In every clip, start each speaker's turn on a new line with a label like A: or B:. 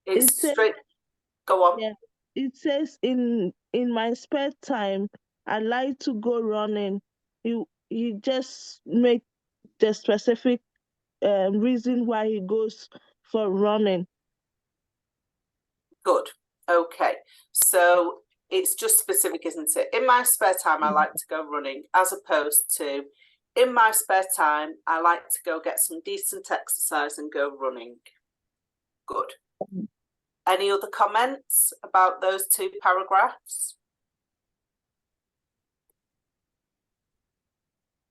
A: It's
B: says,
A: straight. Go on.
B: yeah, it says in my spare time, I like to go running. He just make the specific reason why he goes for running.
A: Good. Okay. So it's just specific, isn't it? In my spare time, I like to go running, as opposed to in my spare time, I like to go get some decent exercise and go running. Good. Any other comments about those two paragraphs?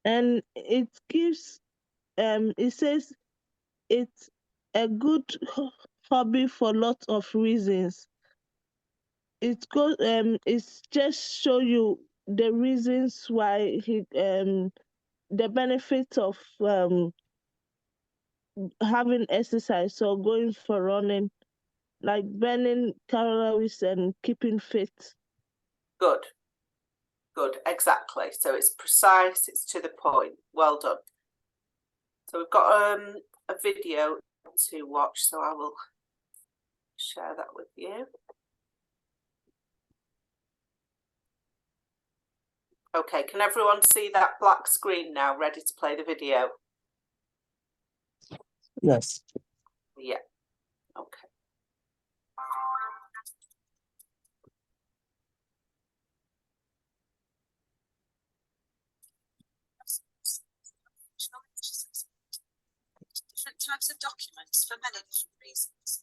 B: And it gives, it says it's a good hobby for lots of reasons. It's just show you the reasons why the benefits of having exercise or going for running, like burning calories and keeping fit.
A: Good. Good, exactly. So it's precise, it's to the point. Well done. So we've got a video to watch, so I will share that with you. Okay, can everyone see that black screen now, ready to play the video?
C: Yes.
A: Yeah, okay.
D: Different types of documents for many different reasons.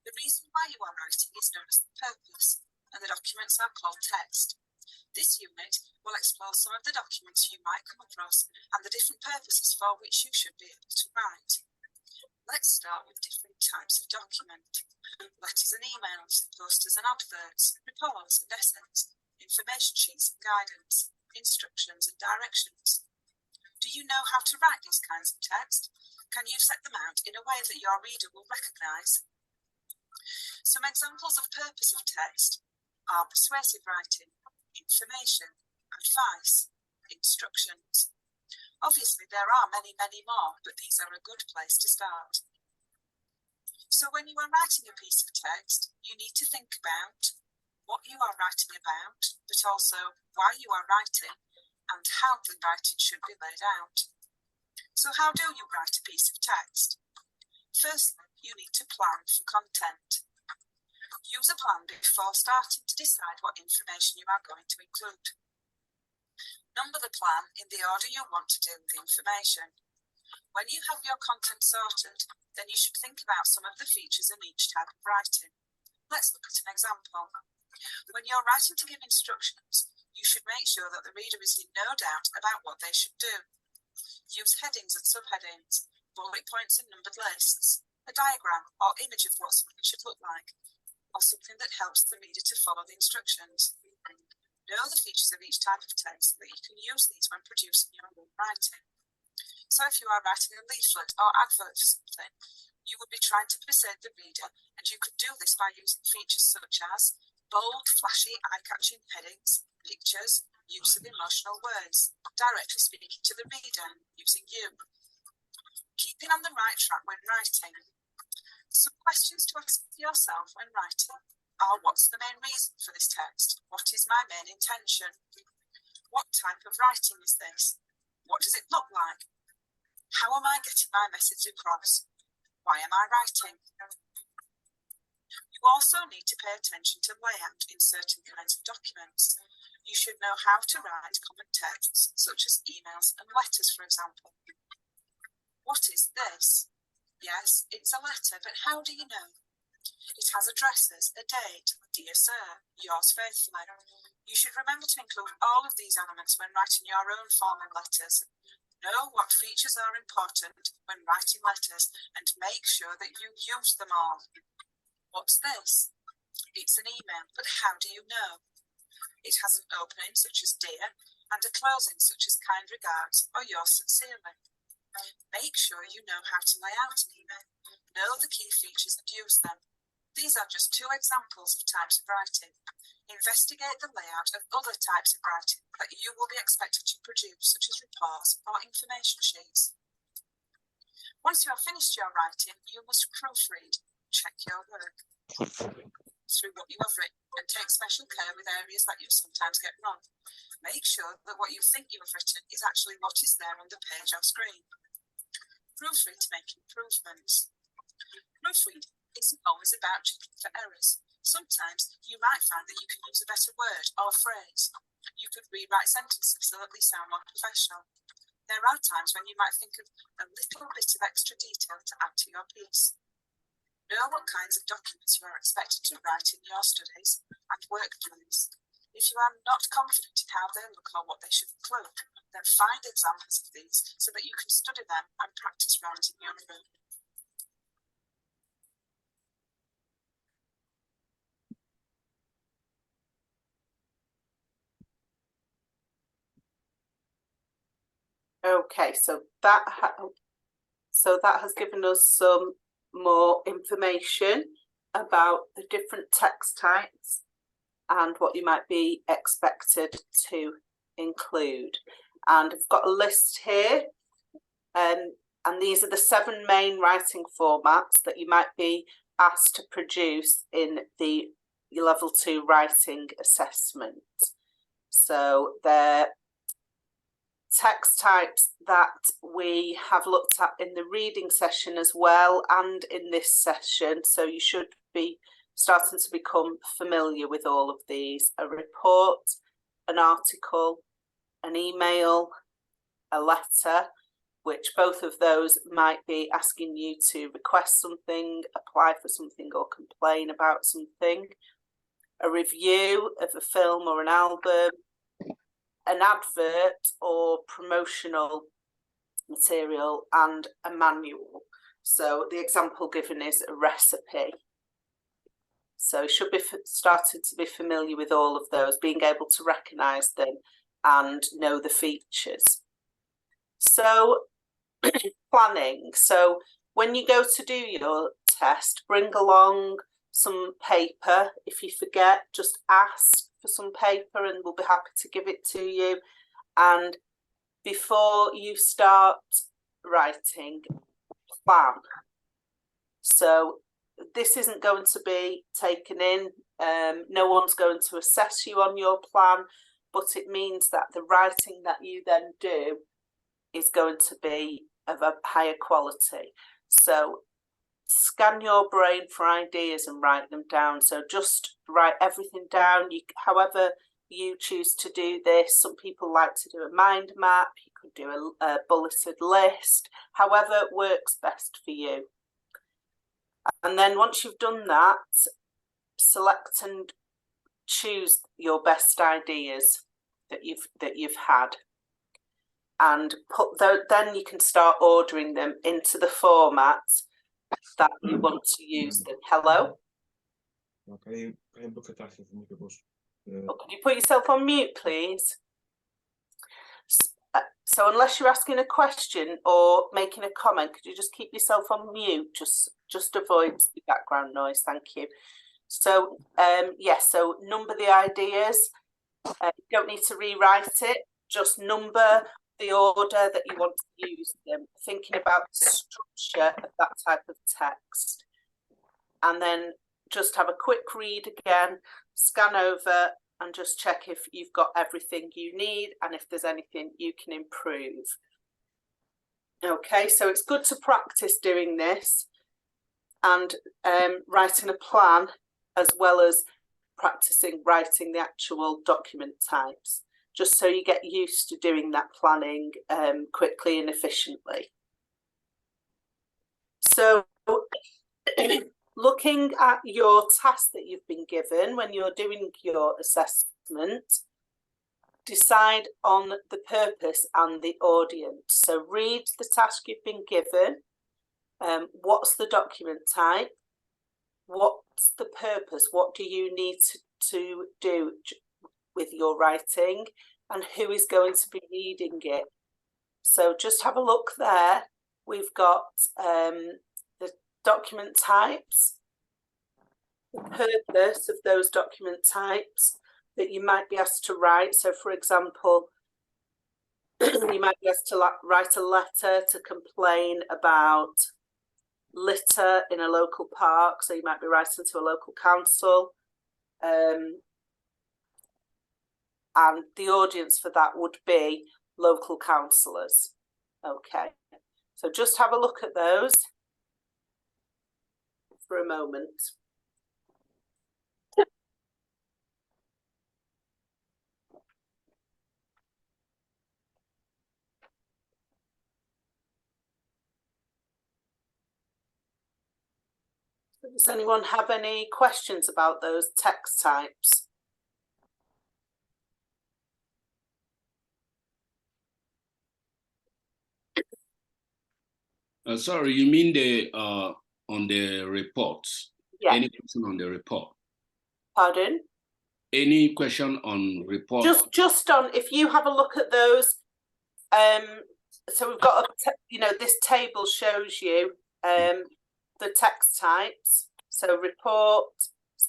D: The reason why you are writing is known as the purpose, and the documents are called text. This unit will explore some of the documents you might come across and the different purposes for which you should be able to write. Let's start with different types of document. Letters and emails, posters and adverts, reports and essays, information sheets and guidance, instructions and directions. Do you know how to write these kinds of text? Can you set them out in a way that your reader will recognise? Some examples of purpose of text are persuasive writing, information, advice, instructions. Obviously, there are many, many more, but these are a good place to start. So when you are writing a piece of text, you need to think about what you are writing about, but also why you are writing and how the writing should be laid out. So how do you write a piece of text? Firstly, you need to plan for content. Use a plan before starting to decide what information you are going to include. Number the plan in the order you want to do the information. When you have your content sorted, then you should think about some of the features in each type of writing. Let's look at an example. When you're writing to give instructions, you should make sure that the reader is in no doubt about what they should do. Use headings and subheadings, bullet points and numbered lists, a diagram or image of what something should look like, or something that helps the reader to follow the instructions. Know the features of each type of text so that you can use these when producing your own writing. So if you are writing a leaflet or advert for something, you would be trying to persuade the reader, and you could do this by using features such as bold, flashy, eye-catching headings, pictures, use of emotional words, directly speaking to the reader, using you. Keeping on the right track when writing. Some questions to ask yourself when writing are: what's the main reason for this text? What is my main intention? What type of writing is this? What does it look like? How am I getting my message across? Why am I writing? You also need to pay attention to layout in certain kinds of documents. You should know how to write common texts, such as emails and letters, for example. What is this? Yes, it's a letter, but how do you know? It has addresses, a date, dear sir, yours faithfully. You should remember to include all of these elements when writing your own formal letters. Know what features are important when writing letters and make sure that you use them all. What's this? It's an email, but how do you know? It has an opening such as dear and a closing such as kind regards or yours sincerely. Make sure you know how to lay out an email. Know the key features and use them. These are just two examples of types of writing. Investigate the layout of other types of writing that you will be expected to produce, such as reports or information sheets. Once you have finished your writing, you must proofread. check your work through what you have written and take special care with areas that you sometimes get wrong. Make sure that what you think you have written is actually what is there on the page or screen. Proofread to make improvements. Proofreading isn't always about checking for errors. Sometimes you might find that you can use a better word or phrase. You could rewrite sentences so that they sound more professional. There are times when you might think of a little bit of extra detail to add to your piece. Know what kinds of documents you are expected to write in your studies and work plans. If you are not confident in how they look or what they should include, then find examples of these so that you can study them and practice writing your own.
A: Okay, so that has given us some more information about the different text types and what you might be expected to include. And I've got a list here, and these are the 7 main writing formats that you might be asked to produce in the level 2 writing assessment. So they're text types that we have looked at in the reading session as well and in this session, so you should be starting to become familiar with all of these: a report, an article, an email, a letter, which both of those might be asking you to request something, apply for something, or complain about something, a review of a film or an album, an advert or promotional material, and a manual. So the example given is a recipe. So you should be starting to be familiar with all of those, being able to recognise them and know the features. So planning. So when you go to do your test, bring along some paper. If you forget, just ask for some paper and we'll be happy to give it to you. And before you start writing, plan. So this isn't going to be taken in, no one's going to assess you on your plan, but it means that the writing that you then do is going to be of a higher quality. So scan your brain for ideas and write them down. So just write everything down. However you choose to do this. Some people like to do a mind map. You could do a bulleted list, however works best for you. And then once you've done that, select and choose your best ideas that you've had, and then you can start ordering them into the format that you want to use them. Hello?
C: Can
A: you put yourself on mute, please? So unless you're asking a question or making a comment, could you just keep yourself on mute? Just avoid the background noise. Thank you. So yes, so number the ideas. You don't need to rewrite it. Just number the order that you want to use them, thinking about the structure of that type of text. And then just have a quick read again, scan over, and just check if you've got everything you need and if there's anything you can improve. Okay, so it's good to practice doing this and writing a plan, as well as practicing writing the actual document types, just so you get used to doing that planning quickly and efficiently. So looking at your task that you've been given when you're doing your assessment, decide on the purpose and the audience. So read the task you've been given. What's the document type? What's the purpose? What do you need to do with your writing? And who is going to be reading it? So just have a look there. We've got the document types, the purpose of those document types that you might be asked to write. So for example, you might be asked to write a letter to complain about litter in a local park, so you might be writing to a local council. And the audience for that would be local councillors. Okay, so just have a look at those for a moment. Does anyone have any questions about those text types?
E: Sorry, you mean the on the reports?
A: Yeah.
E: Any question on the report?
A: Pardon?
E: Any question on report?
A: Just on, if you have a look at those, so we've got this table shows you the text types. So report,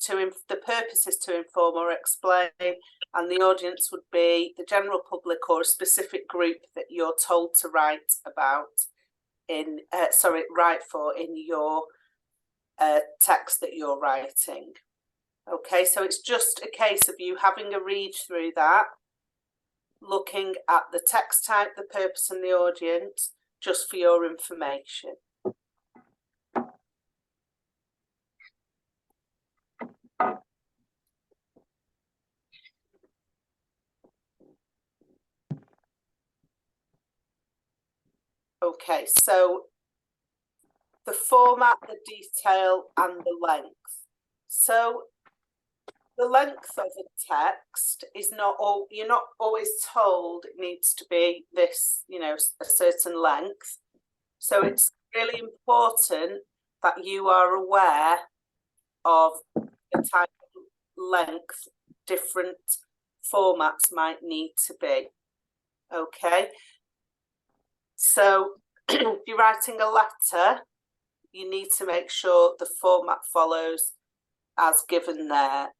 A: the purpose is to inform or explain, and the audience would be the general public or a specific group that you're told to write about write for in your text that you're writing. Okay, so it's just a case of you having a read through that, looking at the text type, the purpose and the audience, just for your information. Okay, so the format, the detail and the length. So the length of a text is not all, you're not always told it needs to be this, a certain length. So it's really important that you are aware of the type of length different formats might need to be. Okay. So if you're writing a letter, you need to make sure the format follows as given there.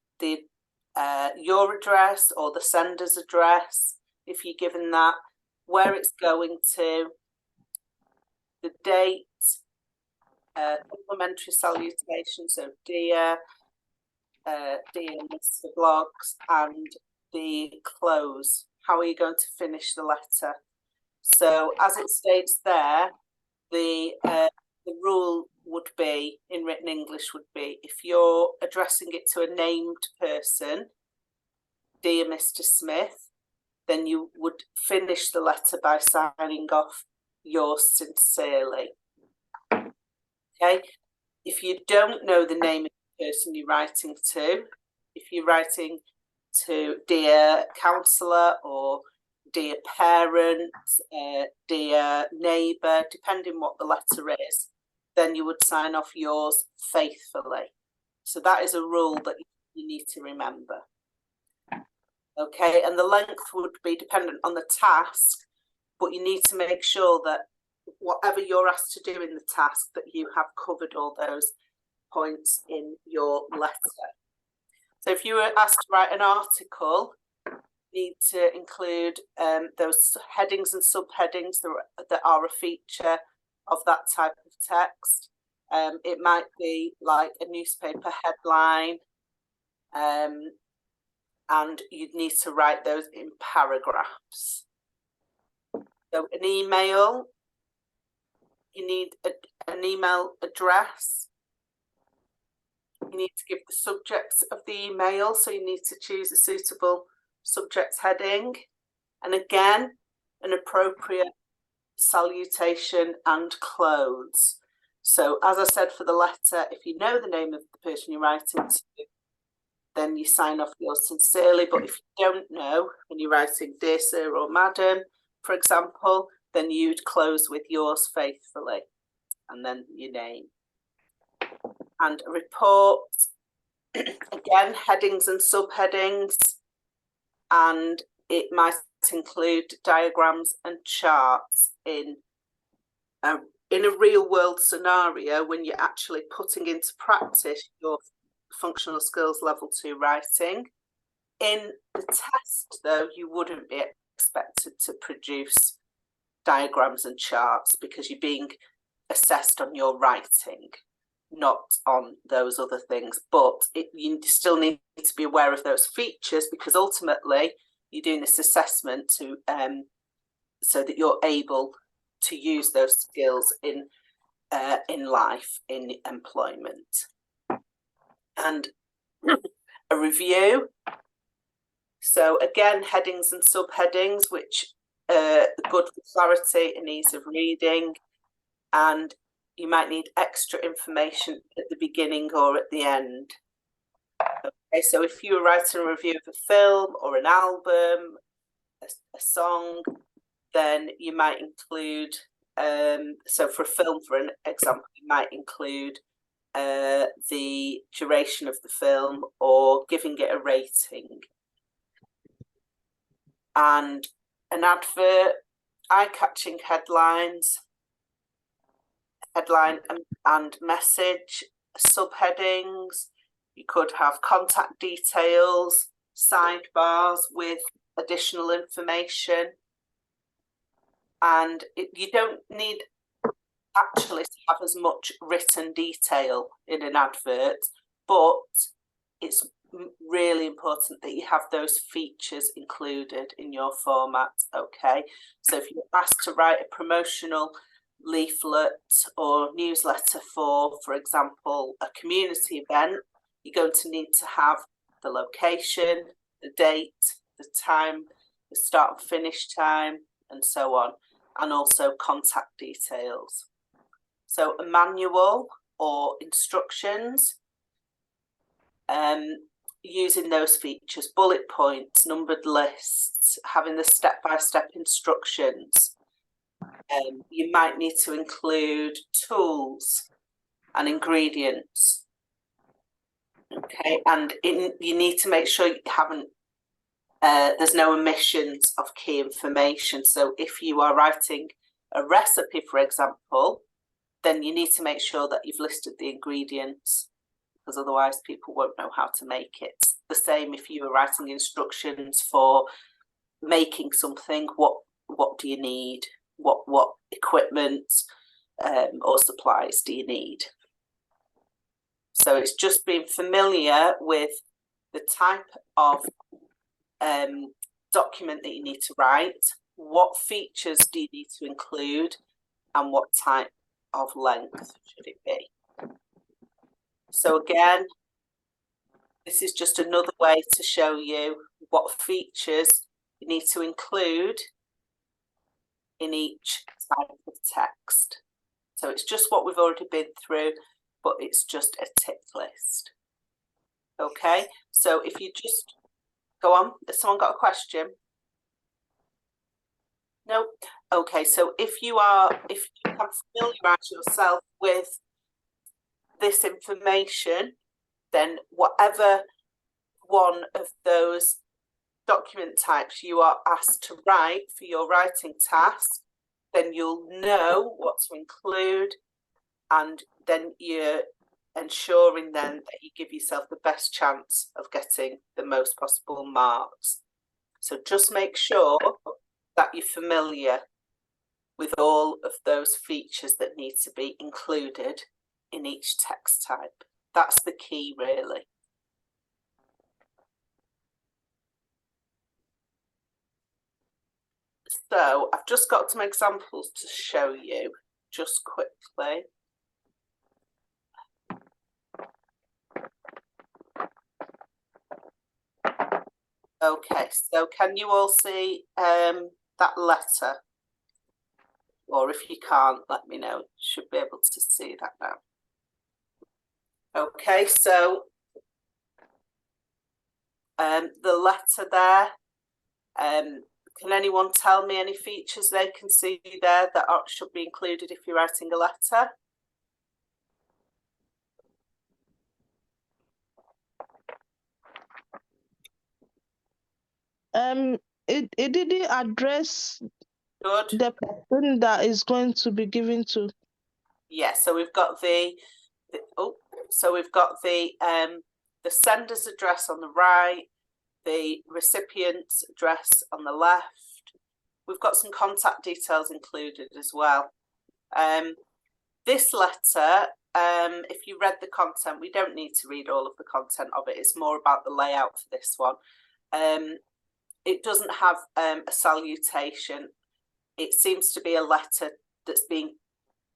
A: Your address or the sender's address, if you're given that, where it's going to, the date, complimentary salutation, so dear Mr. Bloggs, and the close. How are you going to finish the letter? So as it states there, the rule would be, in written English, would be if you're addressing it to a named person, dear Mr. Smith, then you would finish the letter by signing off yours sincerely. Okay, if you don't know the name of the person you're writing to, if you're writing to dear counsellor or dear parent, dear neighbour, depending what the letter is, then you would sign off yours faithfully. So that is a rule that you need to remember. Okay, and the length would be dependent on the task, but you need to make sure that whatever you're asked to do in the task, that you have covered all those points in your letter. So if you were asked to write an article, you need to include those headings and subheadings that are a feature of that type of text. It might be like a newspaper headline, and you'd need to write those in paragraphs. So an email, you need an email address. You need to give the subject of the email, so you need to choose a suitable subject heading, and again an appropriate salutation and close. So as I said for the letter, if you know the name of the person you're writing to, then you sign off yours sincerely. But if you don't know and you're writing dear sir or madam, for example, then you'd close with yours faithfully and then your name. And a report, again, headings and subheadings, and it might include diagrams and charts in a real world scenario when you're actually putting into practice your functional skills level 2 writing. In the test though, you wouldn't be expected to produce diagrams and charts because you're being assessed on your writing, not on those other things. But you still need to be aware of those features, because ultimately you're doing this assessment to so that you're able to use those skills in life, in employment. And a review. So again, headings and subheadings, which are good for clarity and ease of reading. And you might need extra information at the beginning or at the end. Okay, so if you were writing a review of a film or an album, a song, then you might include, so for a film, for an example, you might include the duration of the film or giving it a rating. And an advert, eye-catching headlines, headline and message, subheadings. You could have contact details, sidebars with additional information. And you don't need actually to have as much written detail in an advert, but it's really important that you have those features included in your format. Okay, so if you're asked to write a promotional leaflet or newsletter for example, a community event, you're going to need to have the location, the date, the time, the start and finish time, and so on, and also contact details. So a manual or instructions, using those features, bullet points, numbered lists, having the step-by-step instructions. You might need to include tools and ingredients. Okay, and you need to make sure you haven't, there's no omissions of key information. So if you are writing a recipe, for example, then you need to make sure that you've listed the ingredients, because otherwise people won't know how to make it. The same if you were writing instructions for making something, what do you need? What equipment or supplies do you need? So it's just being familiar with the type of document that you need to write, what features do you need to include, and what type of length should it be. So again, this is just another way to show you what features you need to include in each type of text. So it's just what we've already been through, but it's just a tick list. Okay, so if you just go on, has someone got a question? No? Okay, so if you have familiarised yourself with this information, then whatever one of those document types you are asked to write for your writing task, then you'll know what to include, and then you're ensuring then that you give yourself the best chance of getting the most possible marks. So just make sure that you're familiar with all of those features that need to be included in each text type. That's the key, really. So I've just got some examples to show you just quickly. Okay, so can you all see that letter? Or if you can't, let me know. You should be able to see that now. Okay, so the letter there, can anyone tell me any features they can see there that should be included if you're writing a letter?
B: It didn't address
A: Good.
B: the person that is going to be given to.
A: Yeah, so we've got the sender's address on the right, the recipient's address on the left. We've got some contact details included as well. This letter, if you read the content, we don't need to read all of the content of it. It's more about the layout for this one. It doesn't have a salutation. It seems to be a letter that's being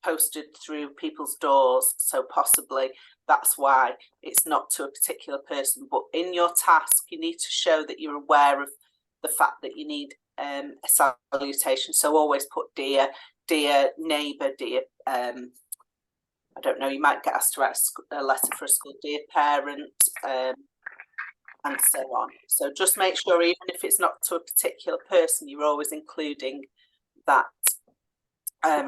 A: posted through people's doors, so possibly that's why it's not to a particular person. But in your task, you need to show that you're aware of the fact that you need a salutation. So always put dear neighbour, dear I don't know, you might get asked to write a letter for a school, dear parent, and so on. So just make sure, even if it's not to a particular person, you're always including that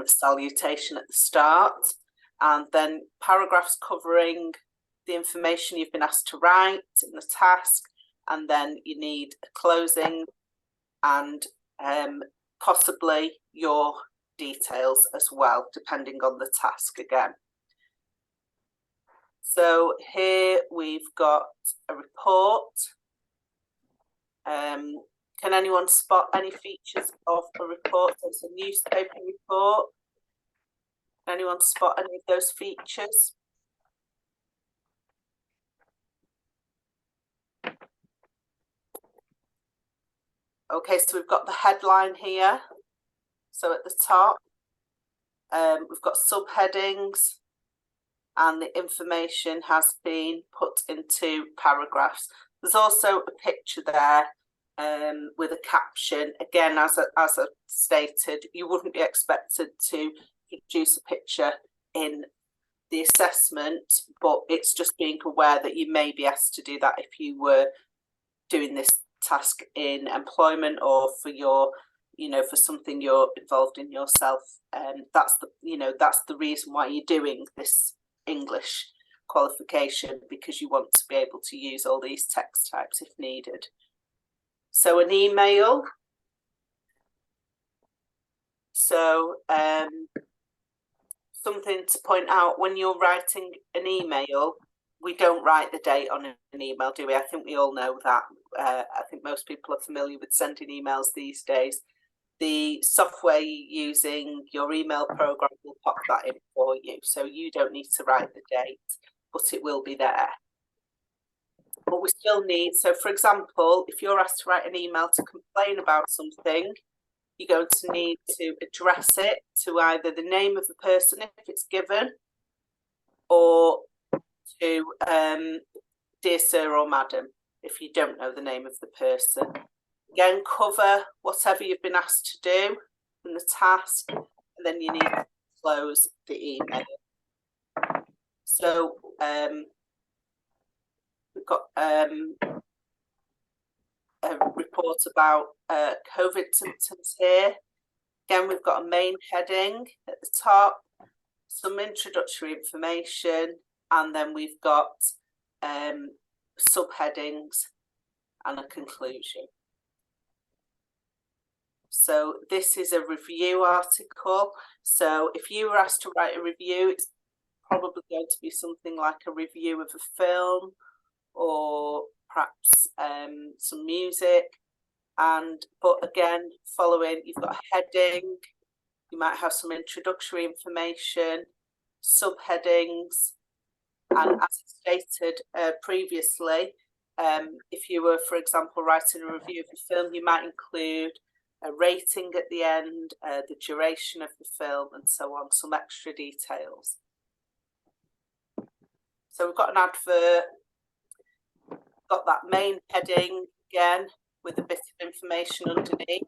A: salutation at the start. And then paragraphs covering the information you've been asked to write in the task, and then you need a closing and possibly your details as well, depending on the task again. So here we've got a report. Can anyone spot any features of a report? It's a newspaper report. Can anyone spot any of those features? Okay, so we've got the headline here. So at the top, we've got subheadings, and the information has been put into paragraphs. There's also a picture there with a caption. Again, as I stated, you wouldn't be expected to produce a picture in the assessment, but it's just being aware that you may be asked to do that if you were doing this task in employment or for your, for something you're involved in yourself. That's the reason why you're doing this English qualification, because you want to be able to use all these text types if needed. So an email. So something to point out, when you're writing an email, we don't write the date on an email, do we? I think we all know that. I think most people are familiar with sending emails these days. The software you're using, your email program, will pop that in for you. So you don't need to write the date, but it will be there. But we still need, so for example, if you're asked to write an email to complain about something, you're going to need to address it to either the name of the person if it's given, or to dear sir or madam if you don't know the name of the person. Again, cover whatever you've been asked to do in the task, and then you need to close the email. So we've got a report about COVID symptoms here. Again, we've got a main heading at the top, some introductory information, and then we've got subheadings and a conclusion. So this is a review article. So if you were asked to write a review, it's probably going to be something like a review of a film, or perhaps some music. But again, following, you've got a heading, you might have some introductory information, subheadings, and as stated previously, if you were, for example, writing a review of a film, you might include a rating at the end, the duration of the film, and so on, some extra details. So we've got an advert, got that main heading again with a bit of information underneath.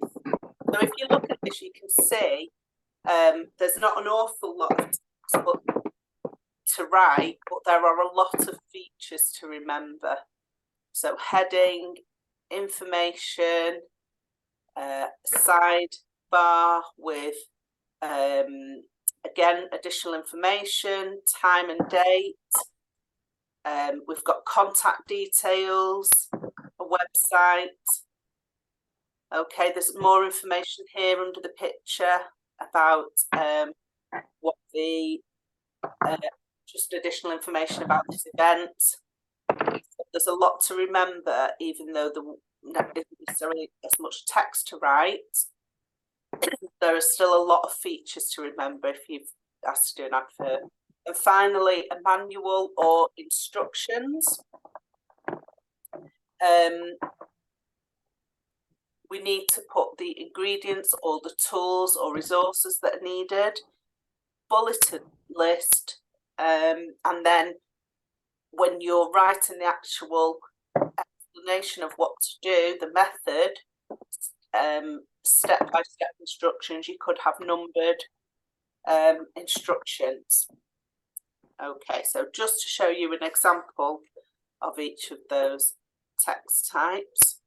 A: So if you look at this, you can see there's not an awful lot of text to write, but there are a lot of features to remember. So heading, information, sidebar with again additional information, time and date. We've got contact details, a website. Okay, there's more information here under the picture about what the just additional information about this event. There's a lot to remember, even though there isn't necessarily as much text to write. There are still a lot of features to remember if you've asked to do an advert. And finally, a manual or instructions. We need to put the ingredients or the tools or resources that are needed, bulleted list, and then when you're writing the actual explanation of what to do, the method, step-by-step instructions, you could have numbered instructions. Okay, so just to show you an example of each of those text types.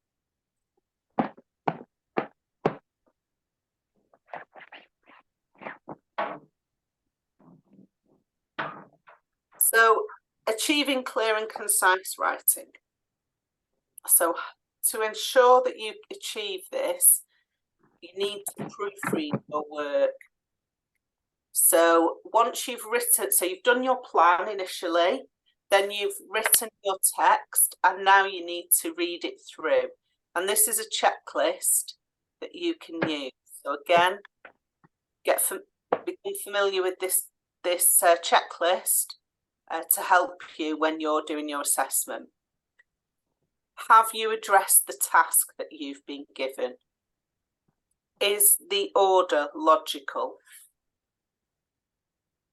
A: So, achieving clear and concise writing. So, to ensure that you achieve this, you need to proofread your work. So, once you've written, so you've done your plan initially, then you've written your text, and now you need to read it through. And this is a checklist that you can use. So, again, become familiar with this checklist to help you when you're doing your assessment. Have you addressed the task that you've been given? Is the order logical?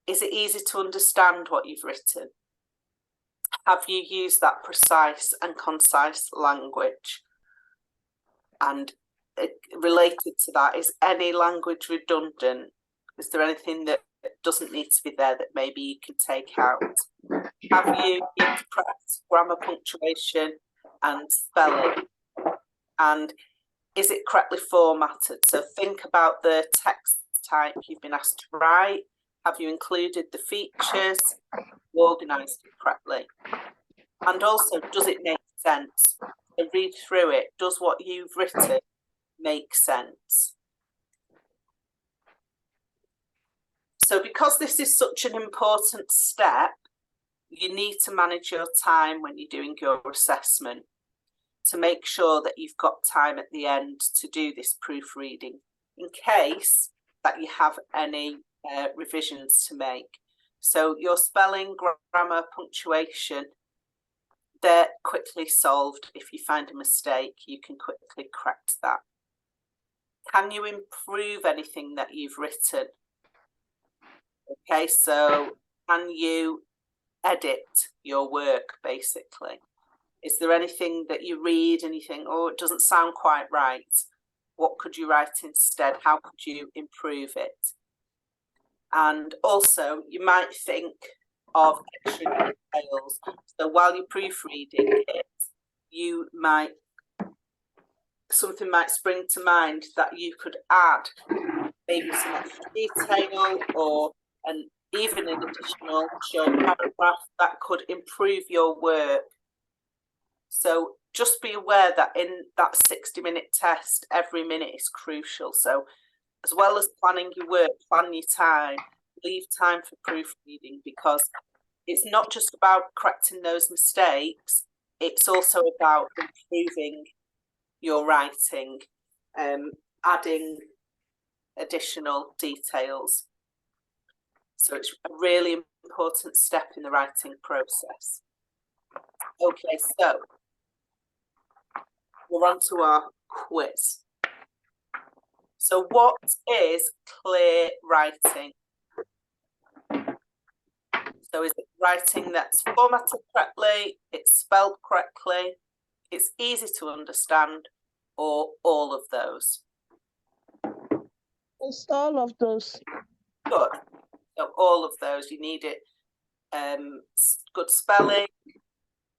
A: Is it easy to understand what you've written? Have you used that precise and concise language? And related to that, is any language redundant? Is there anything that doesn't need to be there that maybe you can take out? Have you used correct grammar, punctuation and spelling? And is it correctly formatted? So think about the text type you've been asked to write. Have you included the features? Organised it correctly? And also, does it make sense? So read through it. Does what you've written make sense? So because this is such an important step, you need to manage your time when you're doing your assessment to make sure that you've got time at the end to do this proofreading in case that you have any revisions to make. So your spelling, grammar, punctuation, they're quickly solved. If you find a mistake, you can quickly correct that. Can you improve anything that you've written? Okay, so can you edit your work, basically? Is there anything that you read and you think, oh, it doesn't sound quite right? What could you write instead? How could you improve it? And also, you might think of extra details. So while you're proofreading it, you might, something might spring to mind that you could add maybe some extra detail or even an additional short paragraph that could improve your work. So just be aware that in that 60-minute test, every minute is crucial. So as well as planning your work, plan your time, leave time for proofreading, because it's not just about correcting those mistakes, it's also about improving your writing, adding additional details. So it's a really important step in the writing process. Okay, so we're on to our quiz. So what is clear writing? So is it writing that's formatted correctly, it's spelled correctly, it's easy to understand, or all of those?
B: It's all of those.
A: Good. So all of those, you need it, good spelling,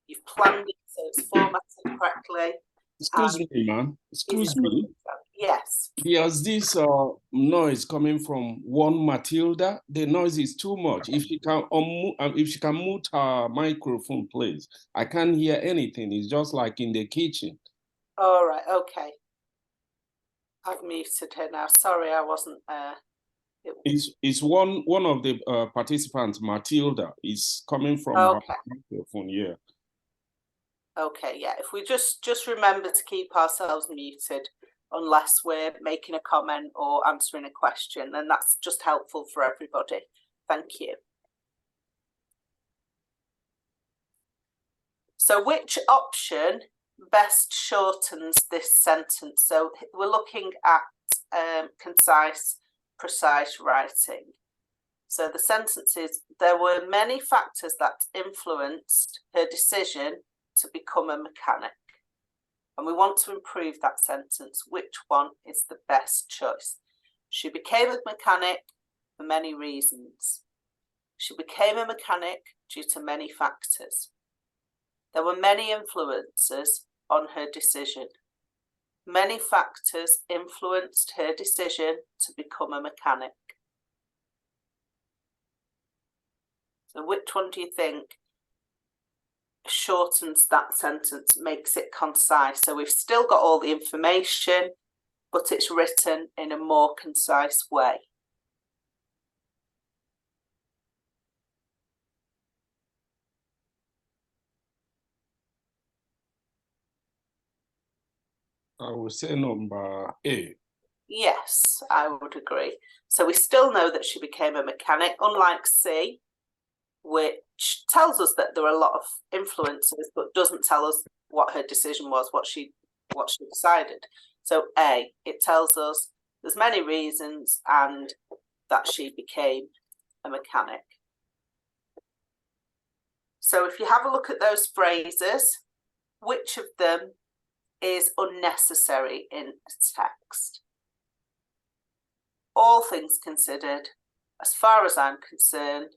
A: you've planned it so it's formatted correctly.
E: Excuse me, man. Excuse me.
A: Yes.
E: There's this noise coming from one Matilda. The noise is too much. If she can mute her microphone, please. I can't hear anything. It's just like in the kitchen.
A: All right. Okay. I've muted her now. Sorry, I wasn't.
E: It's one of the participants, Matilda, is coming from her microphone. Yeah.
A: Okay. Yeah. If we just remember to keep ourselves muted, unless we're making a comment or answering a question, then that's just helpful for everybody. Thank you. So which option best shortens this sentence? So we're looking at concise, precise writing. So the sentence is, there were many factors that influenced her decision to become a mechanic. And we want to improve that sentence. Which one is the best choice? She became a mechanic for many reasons. She became a mechanic due to many factors. There were many influences on her decision. Many factors influenced her decision to become a mechanic. So which one do you think shortens that sentence, makes it concise? So we've still got all the information, but it's written in a more concise way.
E: I would say number A.
A: Yes, I would agree. So we still know that she became a mechanic, unlike C, which tells us that there are a lot of influences, but doesn't tell us what her decision was, what she decided. So A, it tells us there's many reasons and that she became a mechanic. So if you have a look at those phrases, which of them is unnecessary in a text? All things considered, as far as I'm concerned,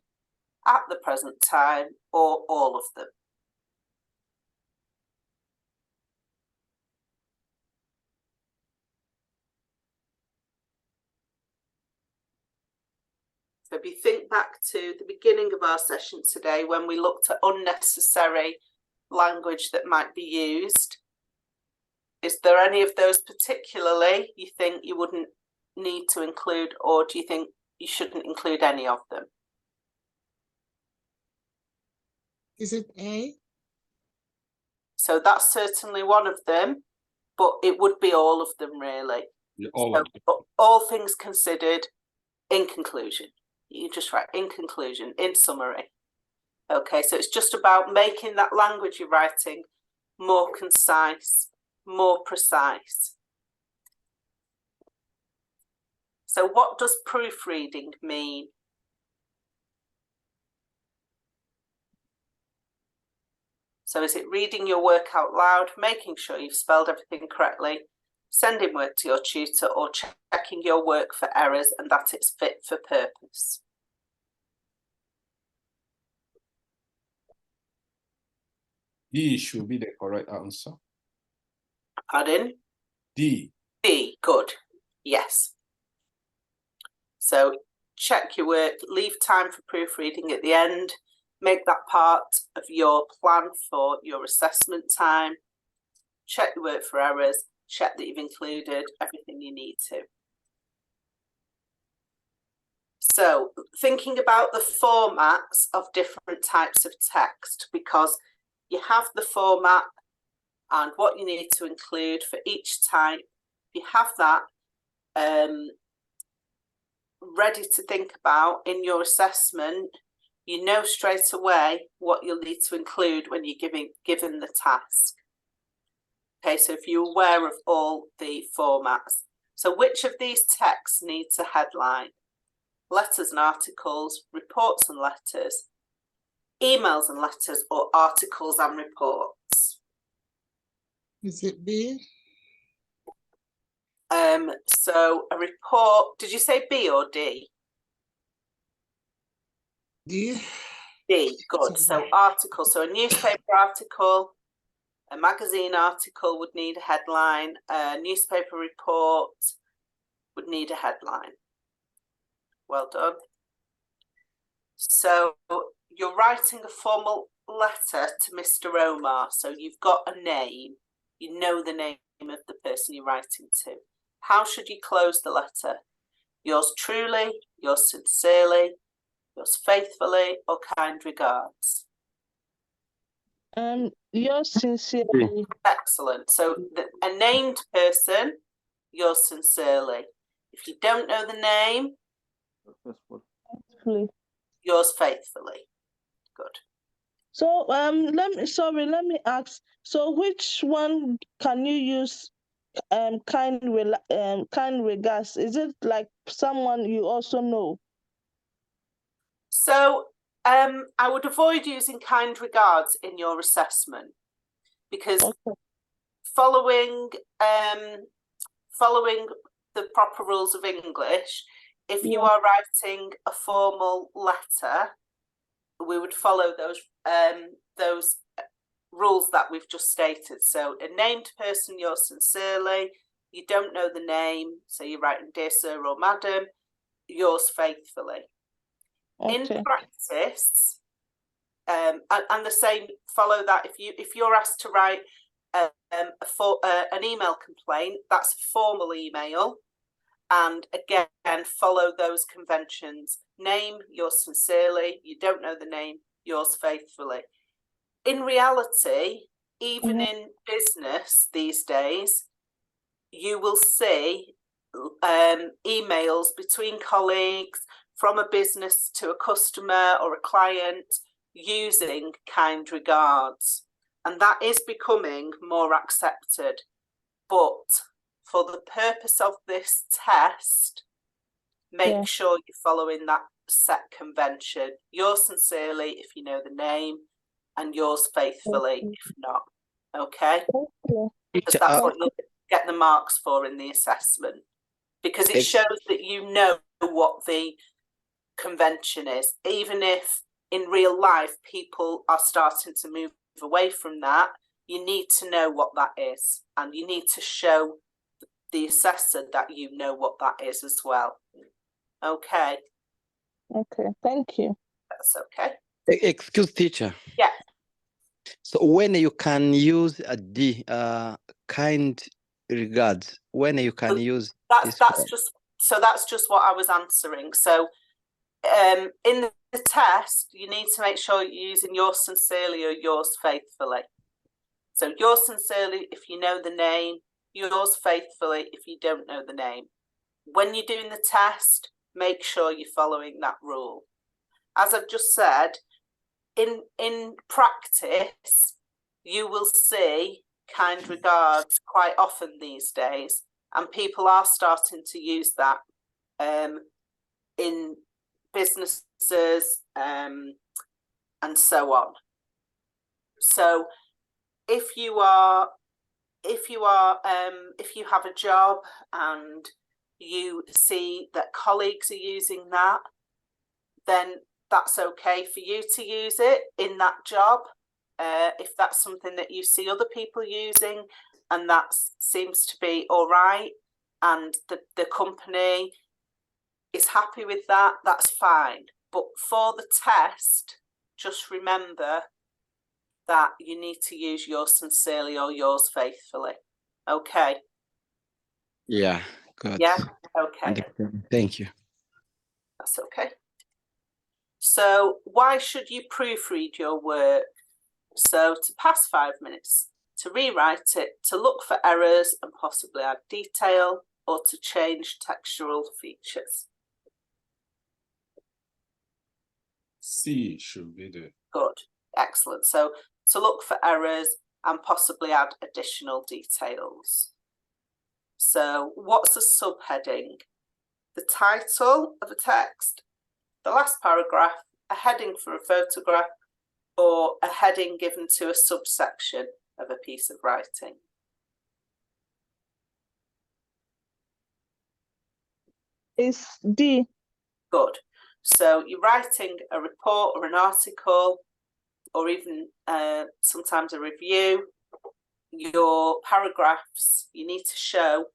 A: at the present time, or all of them? So if you think back to the beginning of our session today, when we looked at unnecessary language that might be used, is there any of those particularly you think you wouldn't need to include, or do you think you shouldn't include any of them?
F: Is it A?
A: So that's certainly one of them, but it would be all of them really.
E: All
A: So,
E: of them.
A: all things considered, in conclusion. You just write in conclusion, in summary. Okay, so it's just about making that language you're writing more concise, more precise. So what does proofreading mean? So is it reading your work out loud, making sure you've spelled everything correctly, sending work to your tutor, or checking your work for errors and that it's fit for purpose?
E: D should be the correct answer.
A: Pardon?
E: D.
A: D, good. Yes. So check your work, leave time for proofreading at the end, make that part of your plan for your assessment time, check your work for errors, check that you've included everything you need to. So thinking about the formats of different types of text, because you have the format and what you need to include for each type. You have that ready to think about in your assessment. You know straight away what you'll need to include when you're given the task. Okay, so if you're aware of all the formats. So which of these texts needs a headline? Letters and articles, reports and letters, emails and letters, or articles and reports?
F: Is it B?
A: So a report, did you say B or D?
F: D?
A: D, good. So article, so a newspaper article, a magazine article would need a headline, a newspaper report would need a headline. Well done. So you're writing a formal letter to Mr. Omar, so you've got a name, you know the name of the person you're writing to. How should you close the letter? Yours truly, yours sincerely, yours faithfully, or kind regards?
B: Yours sincerely.
A: Excellent. So a named person, yours sincerely. If you don't know the name,
B: Faithfully.
A: Yours faithfully. Good.
B: So let me ask. So which one can you use? Kind regards. Is it like someone you also know?
A: So I would avoid using kind regards in your assessment, because following the proper rules of English, if you are writing a formal letter, we would follow those rules that we've just stated. So a named person, yours sincerely. You don't know the name, so you're writing dear sir or madam, yours faithfully. In practice, and the same, follow that. If you're asked to write an email complaint, that's a formal email, and again follow those conventions. Name, yours sincerely. You don't know the name, yours faithfully. In reality, even in business these days, you will see emails between colleagues, from a business to a customer or a client, using kind regards. And that is becoming more accepted. But for the purpose of this test, make sure you're following that set convention. Yours sincerely, if you know the name, and yours faithfully, if not. Okay? Because that's what you'll get the marks for in the assessment. Because it shows that you know what the convention is. Even if in real life people are starting to move away from that, you need to know what that is, and you need to show the assessor that you know what that is as well. Okay.
B: Okay, thank you.
A: That's okay.
G: Excuse teacher.
A: Yeah.
G: So when you can use a D, kind regards, when you can use
A: that's just what I was answering. So in the test, you need to make sure you're using yours sincerely or yours faithfully. So yours sincerely if you know the name, yours faithfully if you don't know the name. When you're doing the test, make sure you're following that rule. As I've just said, in practice, you will see kind regards quite often these days, and people are starting to use that in businesses and so on. So if you have a job and you see that colleagues are using that, then that's okay for you to use it in that job. If that's something that you see other people using and that seems to be all right, and the company is happy with that, that's fine. But for the test, just remember that you need to use yours sincerely or yours faithfully. Okay.
G: Yeah, good.
A: Yeah, okay.
G: Thank you.
A: That's okay. So why should you proofread your work? So to pass 5 minutes, to rewrite it, to look for errors and possibly add detail, or to change textual features.
E: C should be the
A: Good, excellent. So to look for errors and possibly add additional details. So what's a subheading? The title of a text, the last paragraph, a heading for a photograph, or a heading given to a subsection of a piece of writing.
B: It's D.
A: Good. So you're writing a report or an article, or even sometimes a review. Your paragraphs, you need to show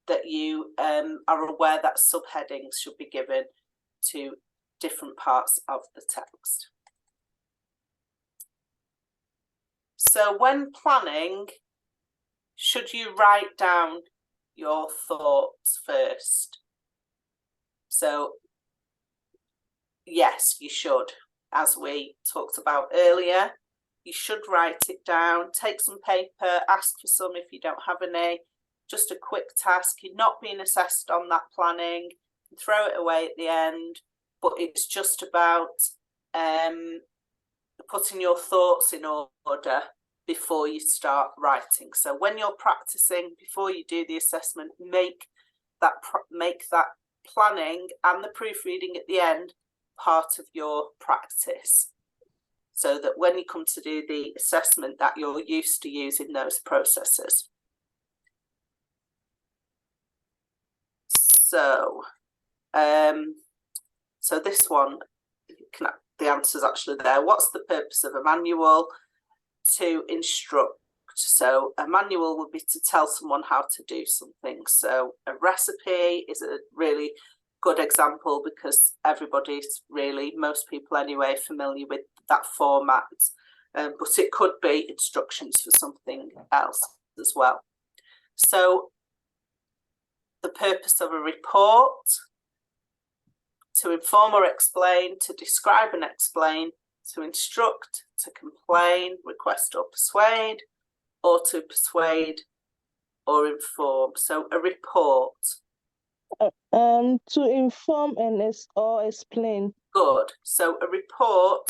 A: that you are aware that subheadings should be given to different parts of the text. So when planning, should you write down your thoughts first? So yes, you should. As we talked about earlier, you should write it down, take some paper, ask for some if you don't have any, just a quick task. You're not being assessed on that planning, throw it away at the end. but it's just about putting your thoughts in order before you start writing. So when you're practicing, before you do the assessment, make that planning and the proofreading at the end part of your practice, so that when you come to do the assessment, that you're used to using those processes. So, so this one, the answer's actually there. What's the purpose of a manual? To instruct. So a manual would be to tell someone how to do something. So a recipe is a really good example, because everybody's really, most people anyway, familiar with that format. But it could be instructions for something else as well. So the purpose of a report: to inform or explain, to describe and explain, to instruct, to complain, request or persuade, or to persuade or inform. So a report.
B: To inform and or explain.
A: Good. So a report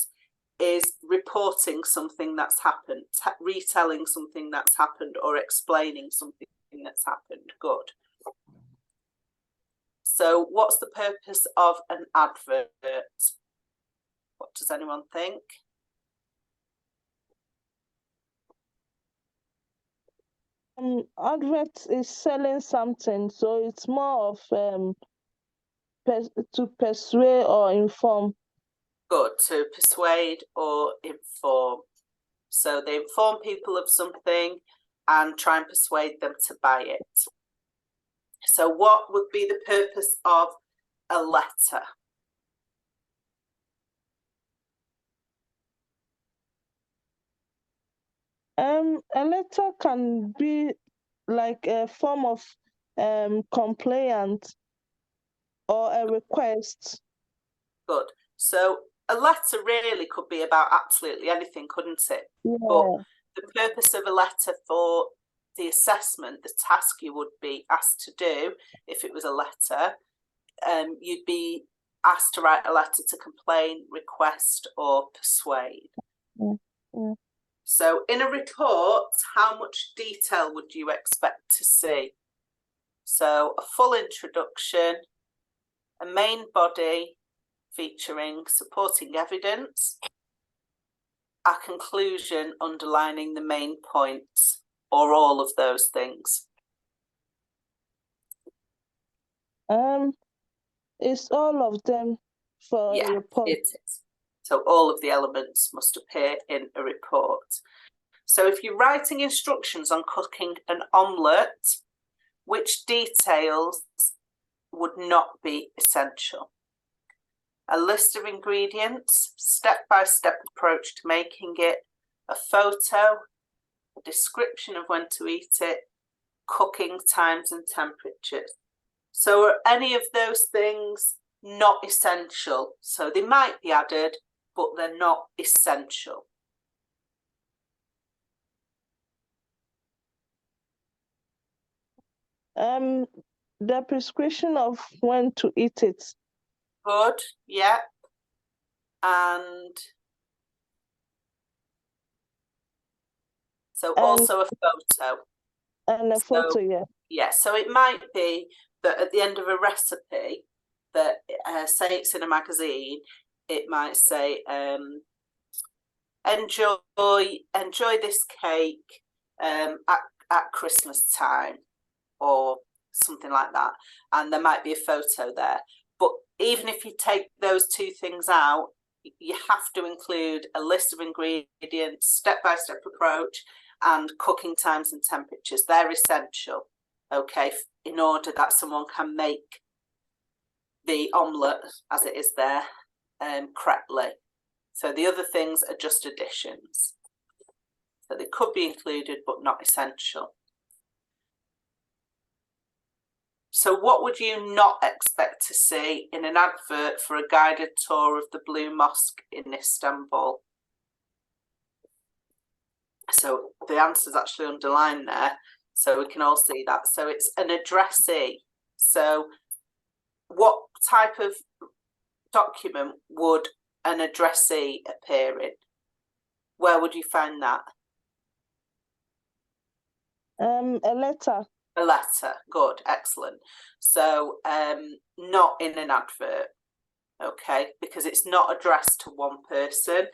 A: is reporting something that's happened, retelling something that's happened, or explaining something that's happened. Good. So what's the purpose of an advert? What does anyone think?
B: Advert is selling something, so it's more of to persuade or inform.
A: Good. To persuade or inform. So they inform people of something and try and persuade them to buy it. So what would be the purpose of a letter?
B: A letter can be like a form of complaint or a request.
A: Good. So a letter really could be about absolutely anything, couldn't it?
B: Yeah.
A: But the purpose of a letter for the assessment, the task you would be asked to do, if it was a letter, you'd be asked to write a letter to complain, request, or persuade.
B: Yeah. Yeah.
A: So in a report, how much detail would you expect to see? So a full introduction, a main body featuring supporting evidence, a conclusion underlining the main points, or all of those things?
B: It's all of them for a report.
A: It is. So all of the elements must appear in a report. So if you're writing instructions on cooking an omelette, which details would not be essential? A list of ingredients, step-by-step approach to making it, a photo, a description of when to eat it, cooking times and temperatures. So are any of those things not essential? So they might be added, but they're not essential.
B: The prescription of when to eat it.
A: Good, yeah. And so also a photo.
B: And a photo, yeah.
A: Yeah, so it might be that at the end of a recipe, that say it's in a magazine, it might say, enjoy this cake at Christmas time, or something like that, and there might be a photo there. But even if you take those two things out, you have to include a list of ingredients, step-by-step approach, and cooking times and temperatures. They're essential, okay, in order that someone can make the omelette as it is there correctly. So the other things are just additions. So they could be included, but not essential. So what would you not expect to see in an advert for a guided tour of the Blue Mosque in Istanbul? So the answer is actually underlined there, so we can all see that. So it's an addressee. So what type of document would an addressee appear in? Where would you find that?
B: A letter.
A: A letter. Good, excellent. So not in an advert, okay, because it's not addressed to one person.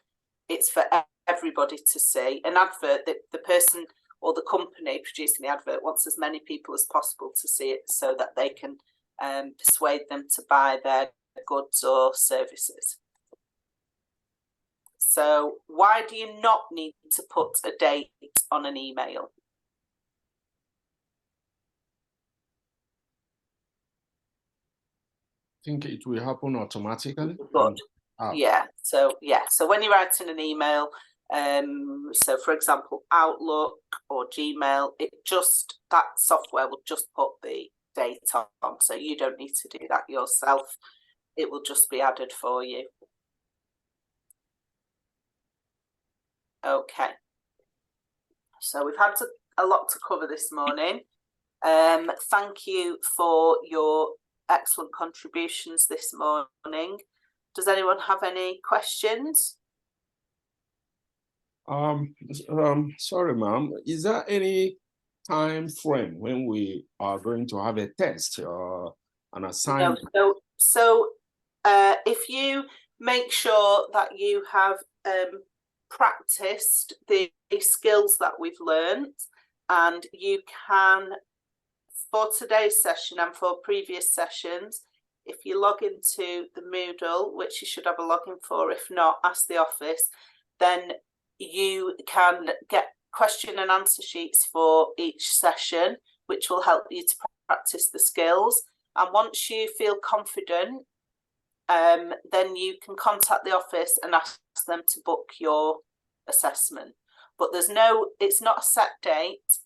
A: It's for everybody to see. An advert, the person or the company producing the advert wants as many people as possible to see it so that they can persuade them to buy their goods or services. So why do you not need to put a date on an email?
E: I think it will happen automatically.
A: Good. Yeah. So when you're writing an email, so for example, Outlook or Gmail, that software will just put the date on. So you don't need to do that yourself. It will just be added for you. Okay. So we've had a lot to cover this morning. Thank you for your excellent contributions this morning. Does anyone have any questions?
E: Sorry, ma'am. Is there any time frame when we are going to have a test or an assignment?
A: No. So if you make sure that you have practiced the skills that we've learned, and you can, for today's session and for previous sessions, if you log into the Moodle, which you should have a login for, if not, ask the office, then you can get question and answer sheets for each session, which will help you to practice the skills. And once you feel confident, then you can contact the office and ask them to book your assessment. But it's not a set date.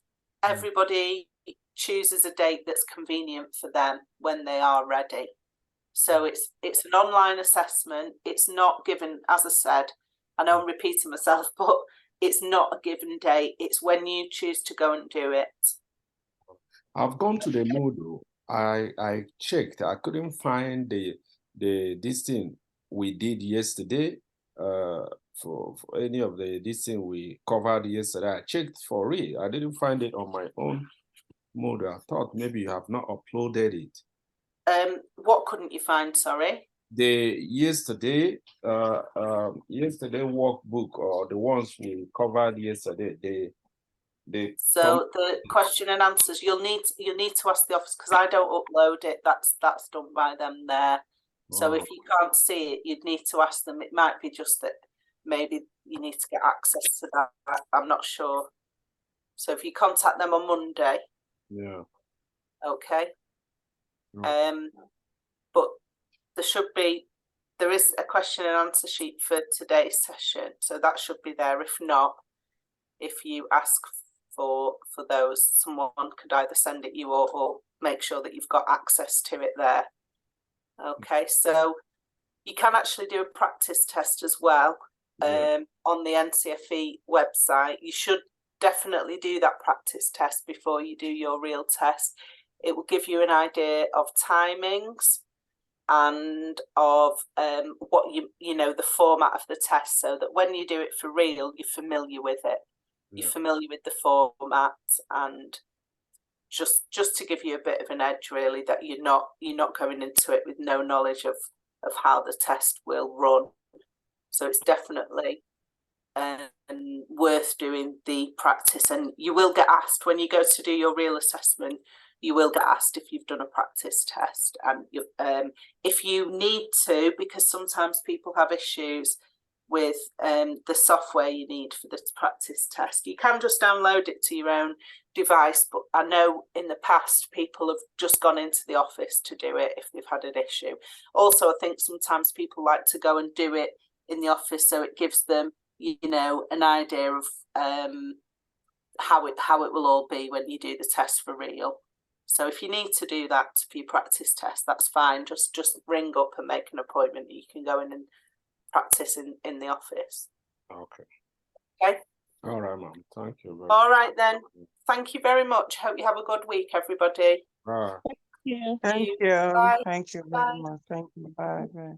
A: Everybody chooses a date that's convenient for them when they are ready. So it's an online assessment. It's not given, as I said, I know I'm repeating myself, but it's not a given date. It's when you choose to go and do it.
E: I've gone to the Moodle. I checked. I couldn't find this thing we did yesterday. For any of this thing we covered yesterday. I checked for it. I didn't find it on my own Moodle. I thought maybe you have not uploaded it.
A: What couldn't you find? Sorry.
E: The yesterday workbook, or the ones we covered yesterday.
A: So the question and answers, you'll need to ask the office, because I don't upload it. That's done by them there. So if you can't see it, you'd need to ask them. It might be just that maybe you need to get access to that. I'm not sure. So if you contact them on Monday.
E: Yeah.
A: Okay. But there is a question and answer sheet for today's session, so that should be there. If not, if you ask for those, someone could either send it you or make sure that you've got access to it there. Okay, so you can actually do a practice test as well on the NCFE website. You should definitely do that practice test before you do your real test. It will give you an idea of timings and of what the format of the test, so that when you do it for real, you're familiar with it. You're familiar with the format, and just to give you a bit of an edge, really, that you're not going into it with no knowledge of how the test will run. So it's definitely worth doing the practice, and you will get asked when you go to do your real assessment. You will get asked if you've done a practice test, and if you need to, because sometimes people have issues with the software you need for the practice test. You can just download it to your own device, but I know in the past people have just gone into the office to do it if they've had an issue. Also, I think sometimes people like to go and do it in the office, so it gives them, an idea of how it will all be when you do the test for real. So if you need to do that for your practice test, that's fine. Just ring up and make an appointment. You can go in and practice in the office.
E: Okay.
A: Okay.
E: All right, ma'am. Thank you very much.
A: All right then. Thank you very much. Hope you have a good week, everybody.
B: Yeah.
F: Thank you.
A: Bye.
F: Thank you
A: Bye.
F: very much. Thank you. Bye. Bye.